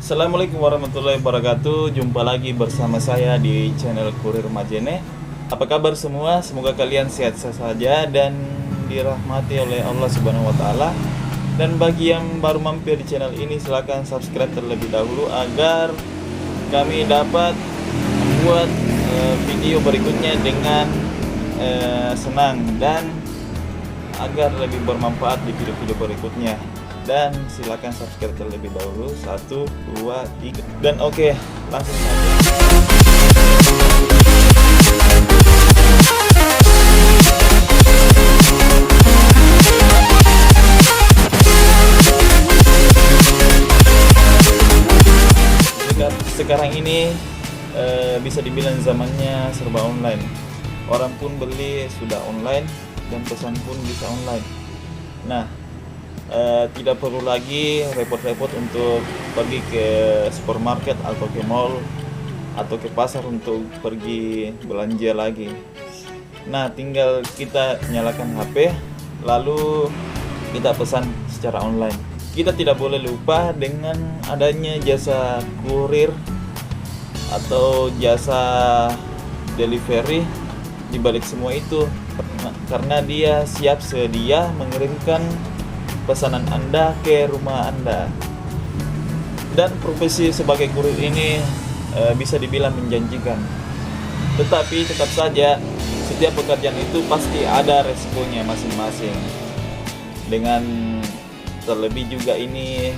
Assalamualaikum warahmatullahi wabarakatuh. Jumpa lagi bersama saya di channel Kurir Majene. Apa kabar semua? Semoga kalian sehat-sehat saja dan dirahmati oleh Allah Subhanahu wa taala. Dan bagi yang baru mampir di channel ini, silahkan subscribe terlebih dahulu agar kami dapat membuat video berikutnya dengan senang dan agar lebih bermanfaat di video-video berikutnya. Dan silakan subscribe terlebih dahulu. 1, 2, 3 dan oke, langsung saja. Sekarang ini bisa dibilang zamannya serba online. Orang pun beli sudah online dan pesan pun bisa online. Nah, tidak perlu lagi repot-repot untuk pergi ke supermarket atau ke mall atau ke pasar untuk pergi belanja lagi. Nah, tinggal kita nyalakan HP lalu kita pesan secara online. Kita tidak boleh lupa dengan adanya jasa kurir atau jasa delivery di balik semua itu, karena dia siap sedia mengirimkan pesanan Anda ke rumah Anda. Dan profesi sebagai kurir ini bisa dibilang menjanjikan. Tetapi tetap saja setiap pekerjaan itu pasti ada resikonya masing-masing. Dengan terlebih juga ini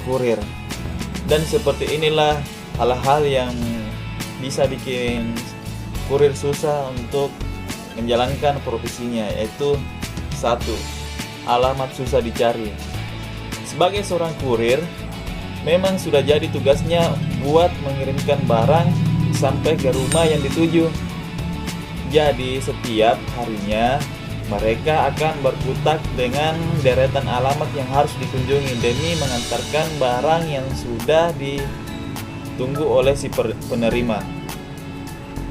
kurir. Dan seperti inilah hal-hal yang bisa bikin kurir susah untuk menjalankan profesinya, yaitu 1, alamat susah dicari. Sebagai seorang kurir, memang sudah jadi tugasnya buat mengirimkan barang sampai ke rumah yang dituju. Jadi setiap harinya mereka akan berkutat dengan deretan alamat yang harus dikunjungi demi mengantarkan barang yang sudah ditunggu oleh si penerima.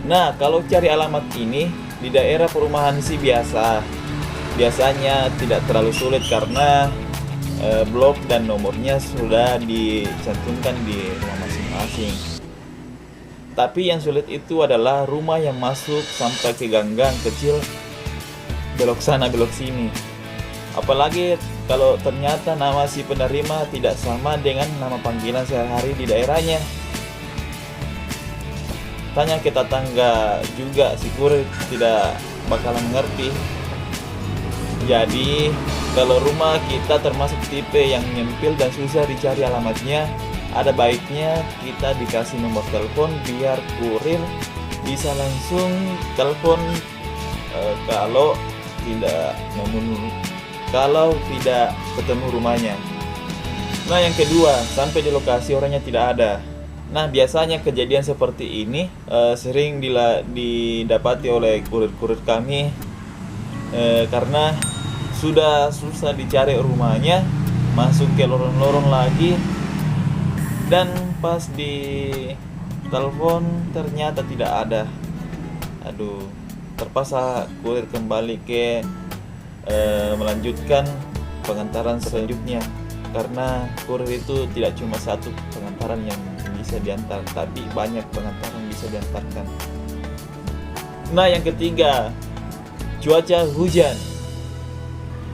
Nah, kalau cari alamat ini di daerah perumahan sih biasanya tidak terlalu sulit karena blok dan nomornya sudah dicantumkan di rumah masing-masing. Tapi yang sulit itu adalah rumah yang masuk sampai ke gang-gang kecil, belok sana belok sini. Apalagi kalau ternyata nama si penerima tidak sama dengan nama panggilan sehari-hari di daerahnya. Tanya ke tetangga juga, si kurir tidak bakalan mengerti. Jadi kalau rumah kita termasuk tipe yang nyempil dan susah dicari alamatnya, ada baiknya kita dikasih nomor telepon biar kurir bisa langsung telepon kalau tidak ketemu rumahnya. Nah, yang kedua, sampai di lokasi orangnya tidak ada. Nah, biasanya kejadian seperti ini sering didapati oleh kurir-kurir kami karena sudah susah dicari rumahnya, masuk ke lorong-lorong lagi, dan pas di telepon ternyata tidak ada. Aduh, terpaksa kurir kembali ke melanjutkan pengantaran selanjutnya, karena kurir itu tidak cuma satu pengantaran yang bisa diantar, tapi banyak pengantaran bisa diantarkan. Nah, yang ketiga, cuaca hujan.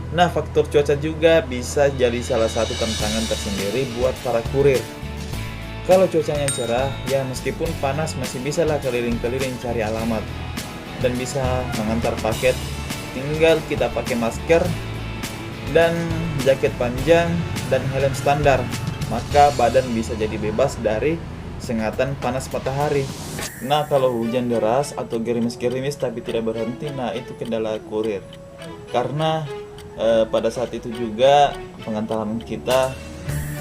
Nah, faktor cuaca juga bisa jadi salah satu tantangan tersendiri buat para kurir. Kalau cuacanya cerah, ya meskipun panas masih bisa lah keliling-keliling cari alamat dan bisa mengantar paket. Tinggal kita pakai masker dan jaket panjang dan helm standar, maka badan bisa jadi bebas dari sengatan panas matahari. Nah, kalau hujan deras atau gerimis-gerimis tapi tidak berhenti, nah itu kendala kurir. Karena pada saat itu juga pengantaran kita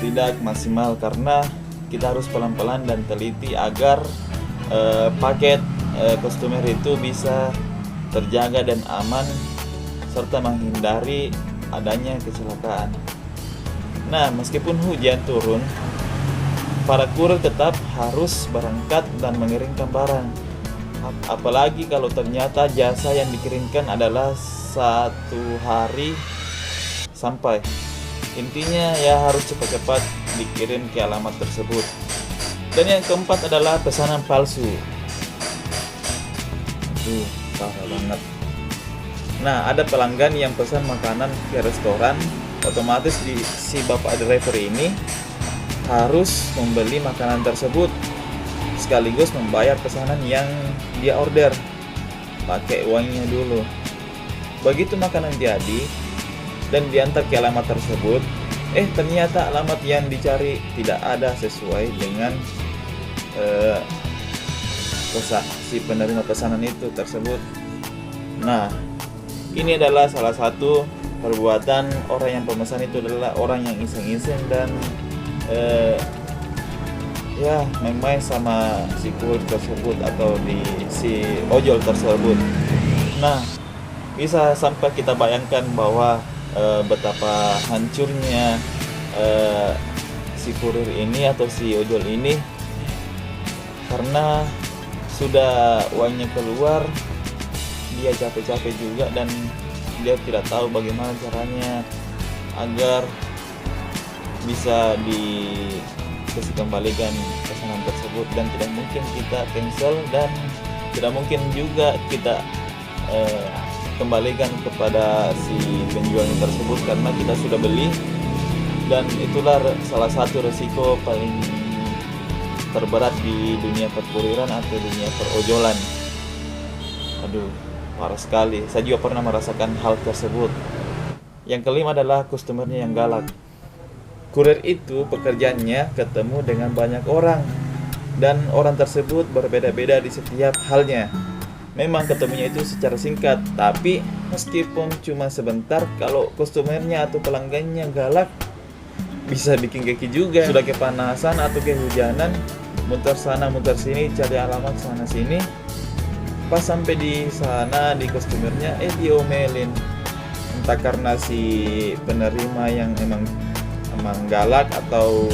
tidak maksimal, karena kita harus pelan-pelan dan teliti agar paket customer itu bisa terjaga dan aman serta menghindari adanya kecelakaan. Nah, meskipun hujan turun, para kurir tetap harus berangkat dan mengirimkan barang. Apalagi kalau ternyata jasa yang dikirimkan adalah 1 hari sampai. Intinya ya harus cepat-cepat dikirim ke alamat tersebut. Dan yang keempat adalah pesanan palsu. Aduh, parah banget. Nah, ada pelanggan yang pesan makanan ke restoran, otomatis si bapak driver ini harus membeli makanan tersebut sekaligus membayar pesanan yang dia order pakai uangnya dulu. Begitu makanan jadi dan diantar ke alamat tersebut, ternyata alamat yang dicari tidak ada sesuai dengan si penerima pesanan itu tersebut. Nah, ini adalah salah satu perbuatan orang yang pemesan itu adalah orang yang iseng-iseng dan main-main sama si kurir tersebut atau si ojol tersebut. Nah, bisa sampai kita bayangkan bahwa betapa hancurnya si kurir ini atau si ojol ini, karena sudah uangnya keluar, dia capek-capek juga dan dia tidak tahu bagaimana caranya agar bisa dikembalikan pesanan tersebut, dan tidak mungkin kita cancel dan tidak mungkin juga kita kembalikan kepada si penjual tersebut karena kita sudah beli. Dan itulah salah satu resiko paling terberat di dunia perkuriran atau dunia perojolan. Aduh, parah sekali. Saya juga pernah merasakan hal tersebut. Yang kelima adalah customernya yang galak. Kurir itu pekerjaannya ketemu dengan banyak orang, dan orang tersebut berbeda-beda di setiap halnya. Memang ketemunya itu secara singkat, tapi meskipun cuma sebentar, kalau customernya atau pelanggannya galak, bisa bikin keki juga. Sudah kepanasan atau kehujanan, muter sana muter sini cari alamat sana sini, pas sampai di sana di customernya diomelin, entah karena si penerima yang emang galak atau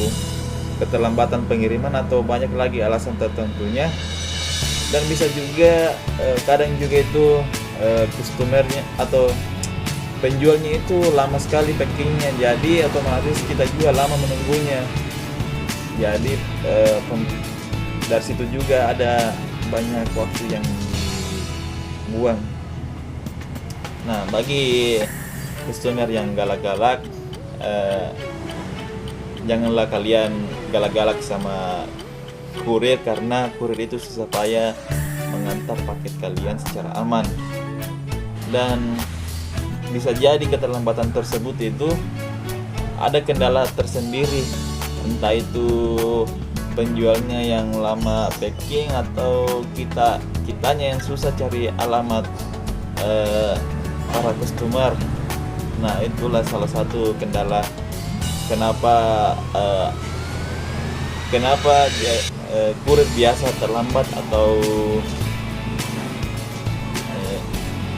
keterlambatan pengiriman atau banyak lagi alasan tertentunya. Dan bisa juga kadang juga itu customernya atau penjualnya itu lama sekali packingnya, jadi otomatis kita juga lama menunggunya. Jadi dari situ juga ada banyak waktu yang buang. Nah, bagi customer yang galak-galak, janganlah kalian galak-galak sama kurir, karena kurir itu susah payah mengantar paket kalian secara aman. Dan bisa jadi keterlambatan tersebut itu ada kendala tersendiri, entah itu penjualnya yang lama packing atau kitanya yang susah cari alamat para customer. Nah, itulah salah satu kendala kenapa kurir biasa terlambat atau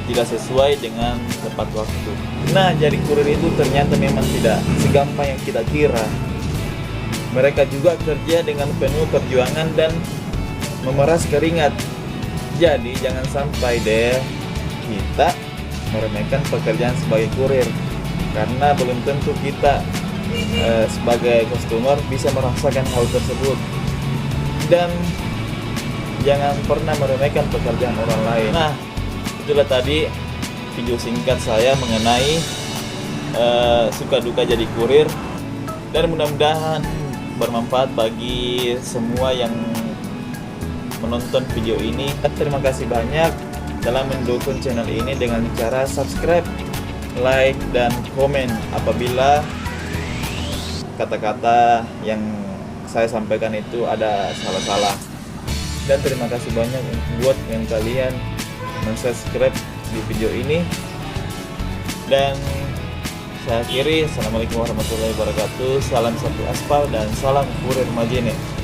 tidak sesuai dengan tepat waktu. Nah, jadi kurir itu ternyata memang tidak segampang yang kita kira. Mereka juga kerja dengan penuh perjuangan dan memeras keringat. Jadi jangan sampai deh kita meremehkan pekerjaan sebagai kurir, karena belum tentu kita sebagai customer bisa merasakan hal tersebut. Dan jangan pernah meremehkan pekerjaan orang lain. Nah, itulah tadi video singkat saya mengenai suka duka jadi kurir, dan mudah-mudahan bermanfaat bagi semua yang menonton video ini. Terima kasih banyak dalam mendukung channel ini dengan cara subscribe, like, dan komen apabila kata-kata yang saya sampaikan itu ada salah-salah. Dan terima kasih banyak buat yang kalian subscribe di video ini. Dan saya akhiri, assalamualaikum warahmatullahi wabarakatuh. Salam satu aspal dan salam kurir Majene.